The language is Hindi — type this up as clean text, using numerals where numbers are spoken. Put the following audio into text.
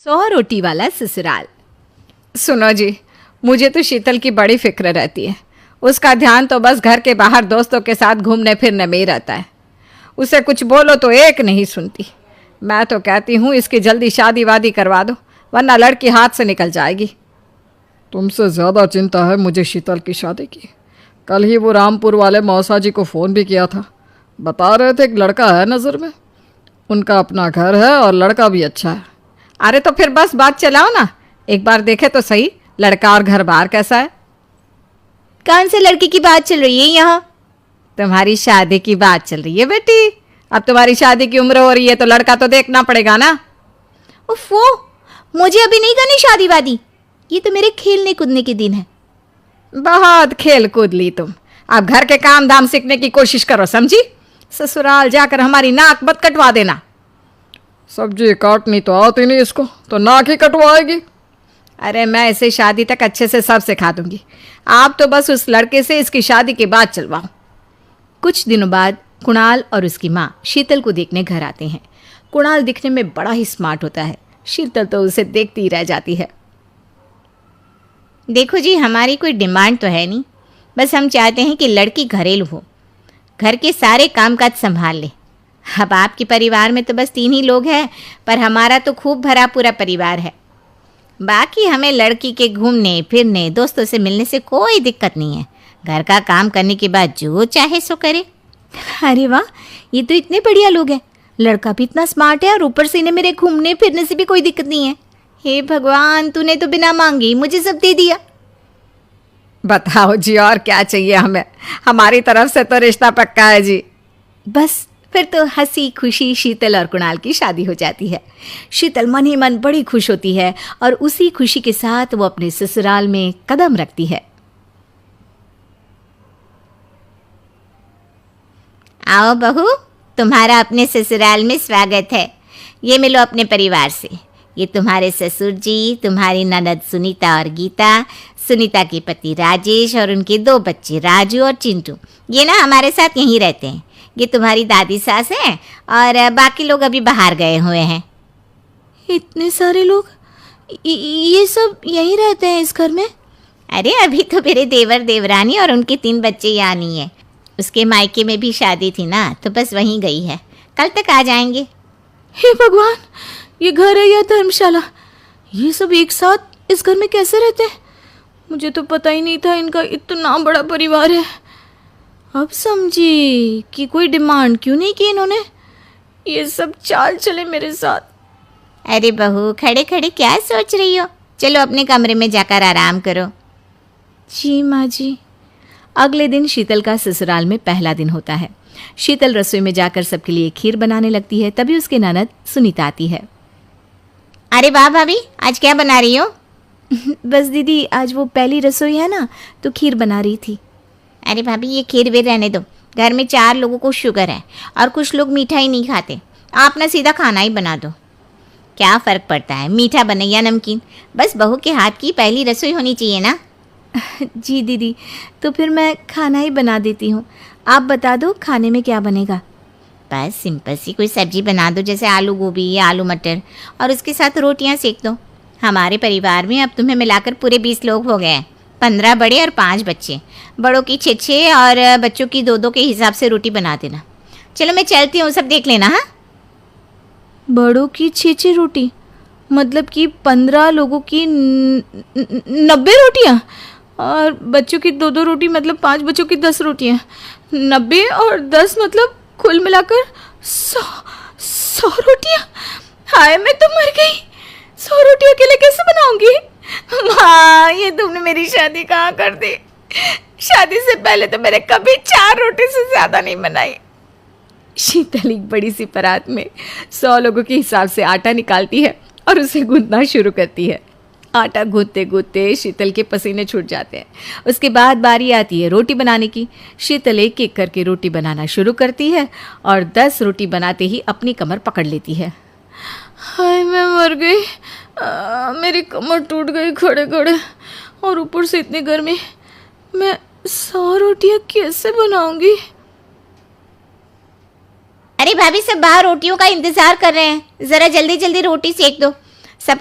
100 रोटी वाला ससुराल। सुनो जी, मुझे तो शीतल की बड़ी फिक्र रहती है। उसका ध्यान तो बस घर के बाहर दोस्तों के साथ घूमने फिरने में ही रहता है। उसे कुछ बोलो तो एक नहीं सुनती। मैं तो कहती हूँ इसकी जल्दी शादी वादी करवा दो, वरना लड़की हाथ से निकल जाएगी। तुमसे ज़्यादा चिंता है मुझे शीतल की शादी की। कल ही वो रामपुर वाले मौसा जी को फ़ोन भी किया था। बता रहे थे एक लड़का है नज़र में, उनका अपना घर है और लड़का भी अच्छा है। अरे तो फिर बस बात चलाओ ना, एक बार देखे तो सही लड़का और घर बार कैसा है। कौन से लड़के की बात चल रही है यहाँ? तुम्हारी शादी की बात चल रही है बेटी। अब तुम्हारी शादी की उम्र हो रही है तो लड़का तो देखना पड़ेगा ना। उफ, वो मुझे अभी नहीं करनी शादी वादी। ये तो मेरे खेलने कूदने के दिन है। बहुत खेल कूद ली तुम। अब घर के काम धाम सीखने की कोशिश करो, समझी? ससुराल जाकर हमारी नाक मत कटवा देना। सब्जी काटनी तो आती नहीं इसको, तो नाक ही कटवाएगी। अरे मैं इसे शादी तक अच्छे से सब सिखा दूंगी। आप तो बस उस लड़के से इसकी शादी के बाद चलवाओ। कुछ दिनों बाद कुणाल और उसकी माँ शीतल को देखने घर आते हैं। कुणाल दिखने में बड़ा ही स्मार्ट होता है। शीतल तो उसे देखती ही रह जाती है। देखो जी, हमारी कोई डिमांड तो है नहीं, बस हम चाहते हैं कि लड़की घरेलू हो, घर के सारे कामकाज संभाल ले। अब आपके परिवार में तो बस 3 ही लोग हैं, पर हमारा तो खूब भरा पूरा परिवार है। बाकी हमें लड़की के घूमने फिरने दोस्तों से मिलने से कोई दिक्कत नहीं है। घर का काम करने के बाद जो चाहे सो करे। अरे वाह, ये तो इतने बढ़िया लोग हैं। लड़का भी इतना स्मार्ट है और ऊपर से इन्हें मेरे घूमने फिरने से भी कोई दिक्कत नहीं है। हे भगवान, तूने तो बिना मांगे ही मुझे सब दे दिया। बताओ जी, और क्या चाहिए हमें? हमारी तरफ से तो रिश्ता पक्का है जी। बस फिर तो हंसी खुशी शीतल और कुणाल की शादी हो जाती है। शीतल मन ही मन बड़ी खुश होती है और उसी खुशी के साथ वो अपने ससुराल में कदम रखती है। आओ बहू, तुम्हारा अपने ससुराल में स्वागत है। ये मिलो अपने परिवार से। ये तुम्हारे ससुर जी, तुम्हारी ननद सुनीता और गीता, सुनीता के पति राजेश और उनके 2 बच्चे राजू और चिंटू। ये ना हमारे साथ यहीं रहते हैं। ये तुम्हारी दादी सास है और बाकी लोग अभी बाहर गए हुए हैं। इतने सारे लोग, ये सब यहीं रहते हैं इस घर में? अरे अभी तो मेरे देवर देवरानी और उनके 3 बच्चे यहाँ नहीं है। उसके मायके में भी शादी थी ना, तो बस वहीं गई है। कल तक आ जाएंगे। हे भगवान, ये घर है या धर्मशाला? ये सब एक साथ इस घर में कैसे रहते हैं? मुझे तो पता ही नहीं था इनका इतना बड़ा परिवार है। अब समझी कि कोई डिमांड क्यों नहीं की इन्होंने। ये सब चाल चले मेरे साथ। अरे बहू, खड़े खड़े क्या सोच रही हो? चलो अपने कमरे में जाकर आराम करो। जी माँ जी। अगले दिन शीतल का ससुराल में पहला दिन होता है। शीतल रसोई में जाकर सबके लिए खीर बनाने लगती है। तभी उसके ननद सुनीता आती है। अरे वाह भाभी, आज क्या बना रही हो? बस दीदी, आज वो पहली रसोई है ना, तो खीर बना रही थी। अरे भाभी, ये खीर वीर रहने दो। घर में 4 लोगों को शुगर है और कुछ लोग मीठा ही नहीं खाते। आप ना सीधा खाना ही बना दो। क्या फ़र्क पड़ता है मीठा बने या नमकीन? बस बहू के हाथ की पहली रसोई होनी चाहिए ना। जी दीदी, तो फिर मैं खाना ही बना देती हूँ। आप बता दो खाने में क्या बनेगा? बस सिंपल सी कोई सब्जी बना दो, जैसे आलू गोभी या आलू मटर, और उसके साथ रोटियां सेक दो। हमारे परिवार में अब तुम्हें मिलाकर पूरे 20 लोग हो गए हैं। 15 बड़े और 5 बच्चे। बड़ों की 6 और बच्चों की 2 के हिसाब से रोटी बना देना। चलो मैं चलती हूँ, सब देख लेना। हाँ, बड़ों की 6 रोटी, मतलब कि 15 लोगों की 90 रोटियाँ, और बच्चों की 2 रोटी, मतलब 5 बच्चों की 10 रोटियाँ। 90 और 10 मतलब कुल मिलाकर 100 रोटियाँ। हाय, मैं तो मर गई। 100 रोटी अकेले कैसे बनाऊंगी? माँ, ये तुमने मेरी शादी कहाँ कर दी? शादी से पहले तो मैंने कभी 4 रोटी से ज़्यादा नहीं बनाई। शीतल एक बड़ी सी परात में 100 लोगों के हिसाब से आटा निकालती है और उसे गूंथना शुरू करती है। आटा गूंथते गूंथते शीतल के पसीने छूट जाते हैं। उसके बाद बारी आती है रोटी बनाने की। शीतल एक एक करके रोटी बनाना शुरू करती है और 10 रोटी बनाते ही अपनी कमर पकड़ लेती है। हाय, मैं मर गई। मेरी कमर टूट गई खड़े खड़े, और ऊपर से इतनी गर्मी। मैं 100 रोटियाँ कैसे बनाऊंगी? अरे भाभी, सब बाहर रोटियों का इंतजार कर रहे हैं। ज़रा जल्दी जल्दी रोटी सेक दो। सब